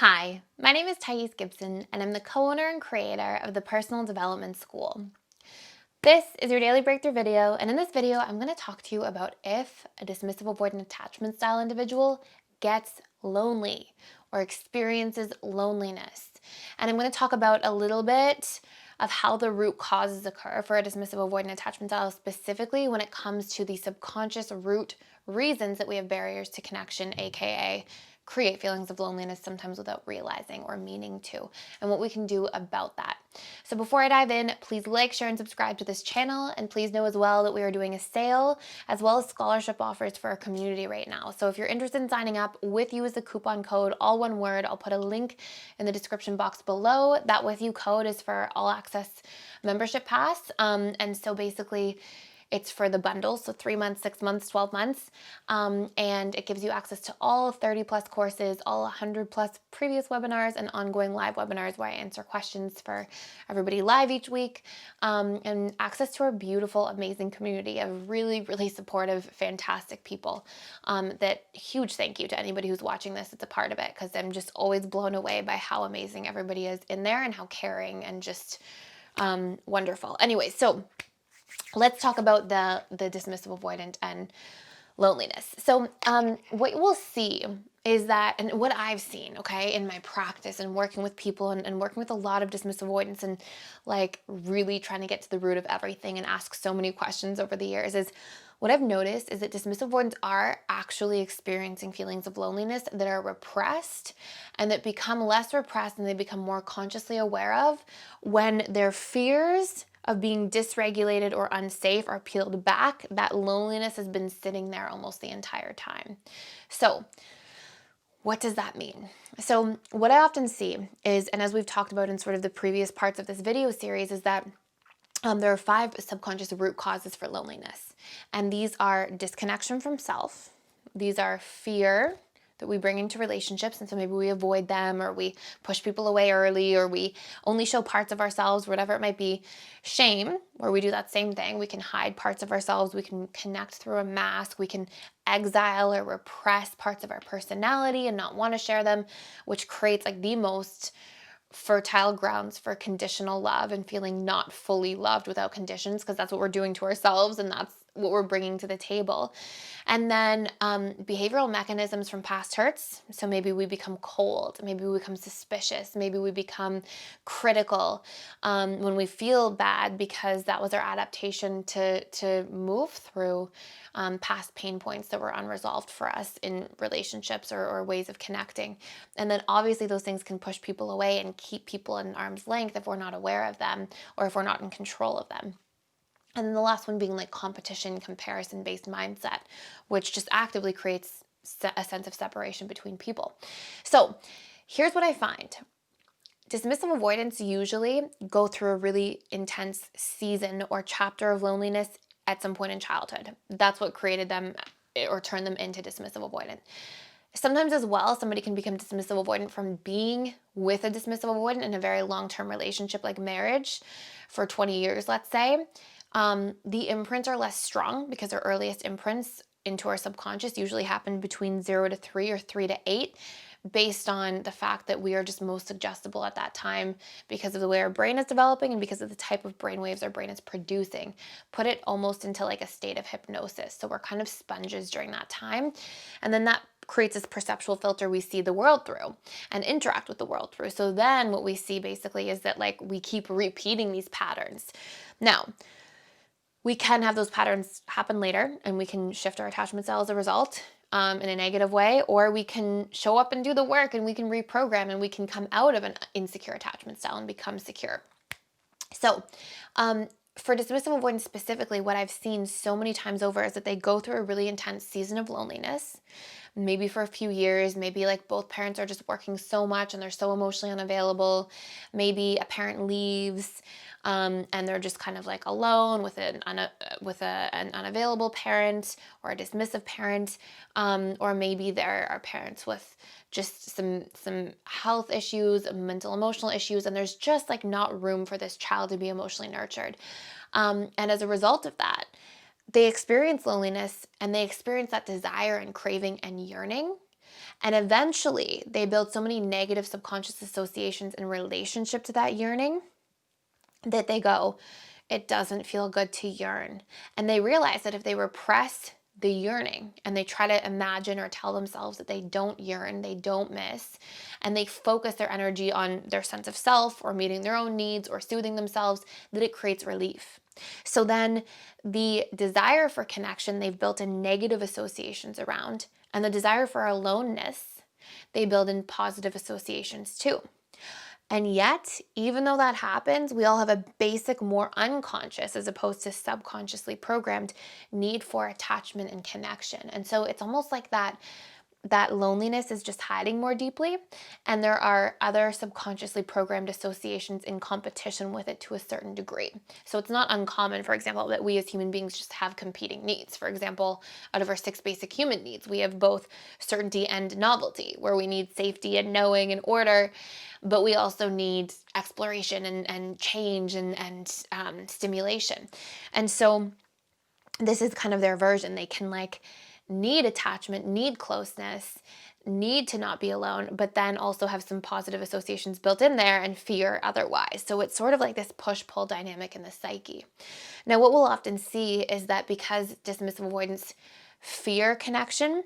Hi, my name is Gibson, and I'm the co-owner and creator of the Personal Development School. This is your daily breakthrough video, and in this video, I'm going to talk to you about if a dismissive avoidant attachment style individual gets lonely or experiences loneliness. And I'm going to talk about a little bit of how the root causes occur for a dismissive avoidant attachment style, specifically when it comes to the subconscious root reasons that we have barriers to connection, aka create feelings of loneliness sometimes without realizing or meaning to, and what we can do about that. So before I dive in, please like, share, and subscribe to this channel, and please know as well that we are doing a sale as well as scholarship offers for our community right now. So if you're interested in signing up, with you is the coupon code, all one word. I'll put a link in the description box below. That with you code is for all access membership pass, and so basically it's for the bundles, so 3 months, 6 months, 12 months, and it gives you access to all 30 plus courses, all 100 plus previous webinars, and ongoing live webinars where I answer questions for everybody live each week, and access to our beautiful, amazing community of really, really supportive, fantastic people. That huge thank you to anybody who's watching this. It's a part of it because I'm just always blown away by how amazing everybody is in there and how caring and just wonderful. Anyway, so let's talk about the dismissive avoidant and loneliness. So what we'll see is that, and what I've seen, okay, in my practice and working with people and working with a lot of dismissive avoidance and like really trying to get to the root of everything and ask so many questions over the years, is what I've noticed is that dismissive avoidants are actually experiencing feelings of loneliness that are repressed and that become less repressed and they become more consciously aware of when their fears of being dysregulated or unsafe are peeled back. That loneliness has been sitting there almost the entire time. So what does that mean? So what I often see is, and as we've talked about in sort of the previous parts of this video series, is that there are 5 subconscious root causes for loneliness. And these are disconnection from self. These are fear that we bring into relationships. And so maybe we avoid them, or we push people away early, or we only show parts of ourselves, whatever it might be. Shame, where we do that same thing. We can hide parts of ourselves. We can connect through a mask. We can exile or repress parts of our personality and not want to share them, which creates like the most fertile grounds for conditional love and feeling not fully loved without conditions, because that's what we're doing to ourselves and that's what we're bringing to the table. And then behavioral mechanisms from past hurts. So maybe we become cold, maybe we become suspicious, maybe we become critical when we feel bad, because that was our adaptation to move through past pain points that were unresolved for us in relationships or ways of connecting. And then obviously those things can push people away and keep people at an arm's length if we're not aware of them or if we're not in control of them. And then the last one being like competition, comparison-based mindset, which just actively creates a sense of separation between people. So here's what I find. Dismissive avoidants usually go through a really intense season or chapter of loneliness at some point in childhood. That's what created them or turned them into dismissive avoidant. Sometimes as well, somebody can become dismissive avoidant from being with a dismissive avoidant in a very long-term relationship like marriage for 20 years, let's say. The imprints are less strong because our earliest imprints into our subconscious usually happen between 0 to 3 or 3 to 8, based on the fact that we are just most suggestible at that time because of the way our brain is developing and because of the type of brain waves our brain is producing. Put it almost into like a state of hypnosis. So we're kind of sponges during that time. And then that creates this perceptual filter we see the world through and interact with the world through. So then what we see basically is that like we keep repeating these patterns. Now, we can have those patterns happen later and we can shift our attachment style as a result in a negative way, or we can show up and do the work and we can reprogram and we can come out of an insecure attachment style and become secure. So for dismissive avoidance specifically, what I've seen so many times over is that they go through a really intense season of loneliness, maybe for a few years. Maybe like both parents are just working so much and they're so emotionally unavailable. Maybe a parent leaves and they're just kind of like alone with an unavailable parent or a dismissive parent, or maybe there are parents with just some health issues, mental emotional issues, and there's just like not room for this child to be emotionally nurtured. And as a result of that, they experience loneliness and they experience that desire and craving and yearning And eventually they build so many negative subconscious associations in relationship to that yearning that they go, it doesn't feel good to yearn. And they realize that if they repress the yearning and they try to imagine or tell themselves that they don't yearn, they don't miss, and they focus their energy on their sense of self or meeting their own needs or soothing themselves, that it creates relief. So then the desire for connection, they've built in negative associations around, and the desire for aloneness, they build in positive associations too. And yet, even though that happens, we all have a basic, more unconscious as opposed to subconsciously programmed need for attachment and connection. And so it's almost like that loneliness is just hiding more deeply, and there are other subconsciously programmed associations in competition with it to a certain degree. So it's not uncommon, for example, that we as human beings just have competing needs. For example, out of our 6 basic human needs, we have both certainty and novelty, where we need safety and knowing and order, but we also need exploration and change and stimulation. And so this is kind of their version. They can need attachment, need closeness, need to not be alone, but then also have some positive associations built in there and fear otherwise. So it's sort of like this push-pull dynamic in the psyche. Now, what we'll often see is that because dismissive avoidants fear connection,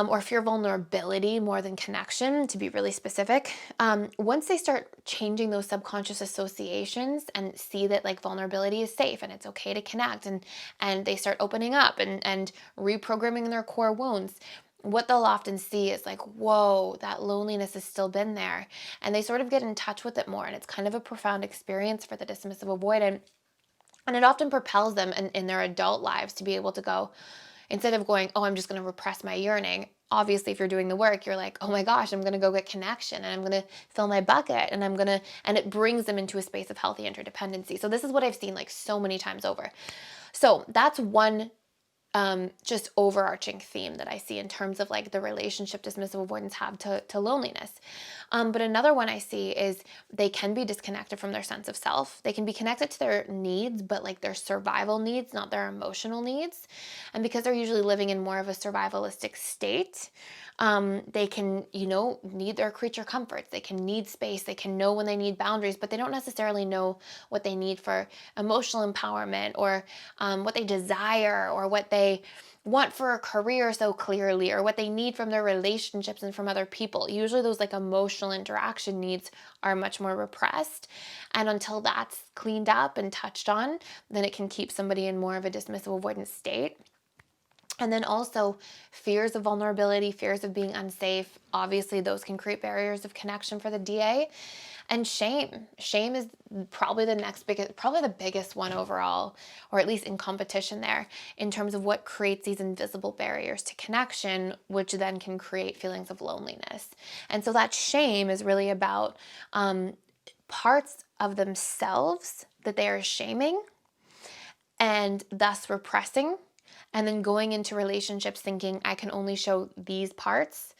or fear vulnerability more than connection, to be really specific, once they start changing those subconscious associations and see that vulnerability is safe and it's okay to connect, and they start opening up and reprogramming their core wounds, what they'll often see is whoa, that loneliness has still been there. And they sort of get in touch with it more. And it's kind of a profound experience for the dismissive avoidant. And it often propels them in their adult lives to be able to go, instead of going, oh, I'm just going to repress my yearning. Obviously, if you're doing the work, you're like, oh my gosh, I'm going to go get connection and I'm going to fill my bucket and and it brings them into a space of healthy interdependency. So this is what I've seen so many times over. So that's one just overarching theme that I see in terms of the relationship dismissive avoidants have to loneliness. But another one I see is they can be disconnected from their sense of self. They can be connected to their needs, but their survival needs, not their emotional needs. And because they're usually living in more of a survivalistic state, they can, need their creature comforts. They can need space. They can know when they need boundaries, but they don't necessarily know what they need for emotional empowerment or what they desire or what they want for a career so clearly, or what they need from their relationships and from other people. Usually those emotional interaction needs are much more repressed. And until that's cleaned up and touched on, then it can keep somebody in more of a dismissive avoidance state. And then also fears of vulnerability, fears of being unsafe. Obviously, those can create barriers of connection for the DA. And shame. Shame is probably the biggest one overall, or at least in competition there, in terms of what creates these invisible barriers to connection, which then can create feelings of loneliness. And so that shame is really about parts of themselves that they are shaming and thus repressing, and then going into relationships thinking I can only show these parts.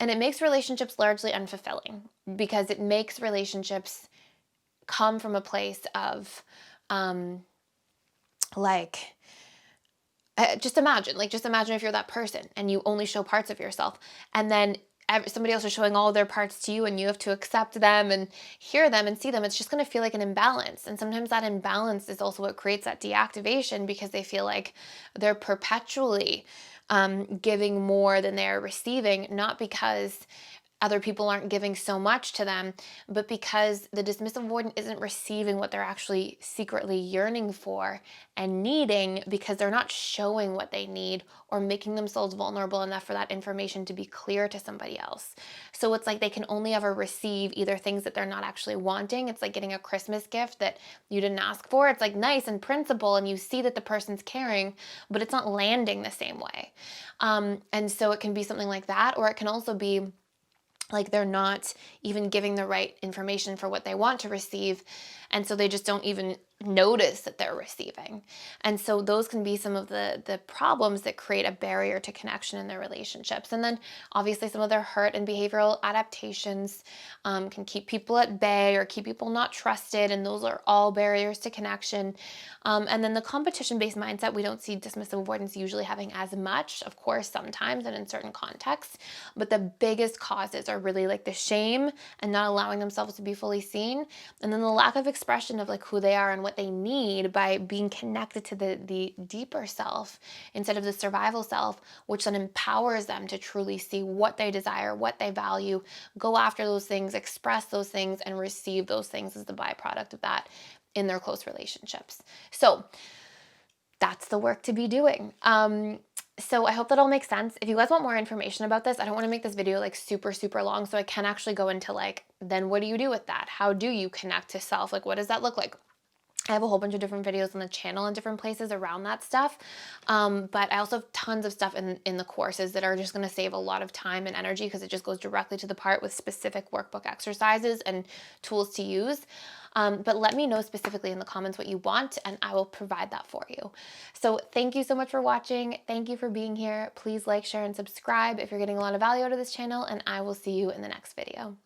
And it makes relationships largely unfulfilling because it makes relationships come from a place of just imagine if you're that person and you only show parts of yourself, and then somebody else is showing all their parts to you and you have to accept them and hear them and see them. It's just going to feel like an imbalance. And sometimes that imbalance is also what creates that deactivation, because they feel like they're perpetually giving more than they're receiving, not because other people aren't giving so much to them, but because the dismissive avoidant isn't receiving what they're actually secretly yearning for and needing, because they're not showing what they need or making themselves vulnerable enough for that information to be clear to somebody else. So it's they can only ever receive either things that they're not actually wanting. It's like getting a Christmas gift that you didn't ask for. It's nice in principle and you see that the person's caring, but it's not landing the same way. And so it can be something like that, or it can also be they're not even giving the right information for what they want to receive. And so they just don't even notice that they're receiving. And so those can be some of the problems that create a barrier to connection in their relationships. And then obviously some of their hurt and behavioral adaptations can keep people at bay or keep people not trusted. And those are all barriers to connection. And then the competition-based mindset, we don't see dismissive avoidance usually having as much, of course, sometimes and in certain contexts. But the biggest causes are really like the shame and not allowing themselves to be fully seen. And then the lack of expression of like who they are and what they need by being connected to the deeper self instead of the survival self, which then empowers them to truly see what they desire, what they value, go after those things, express those things, and receive those things as the byproduct of that in their close relationships. So that's the work to be doing. So I hope that all makes sense. If you guys want more information about this, I don't want to make this video like super, super long. So I can actually go into like, then what do you do with that? How do you connect to self? Like, what does that look like? I have a whole bunch of different videos on the channel in different places around that stuff. But I also have tons of stuff in the courses that are just going to save a lot of time and energy because it just goes directly to the part with specific workbook exercises and tools to use. But let me know specifically in the comments what you want and I will provide that for you. So thank you so much for watching. Thank you for being here. Please like, share, and subscribe if you're getting a lot of value out of this channel, and I will see you in the next video.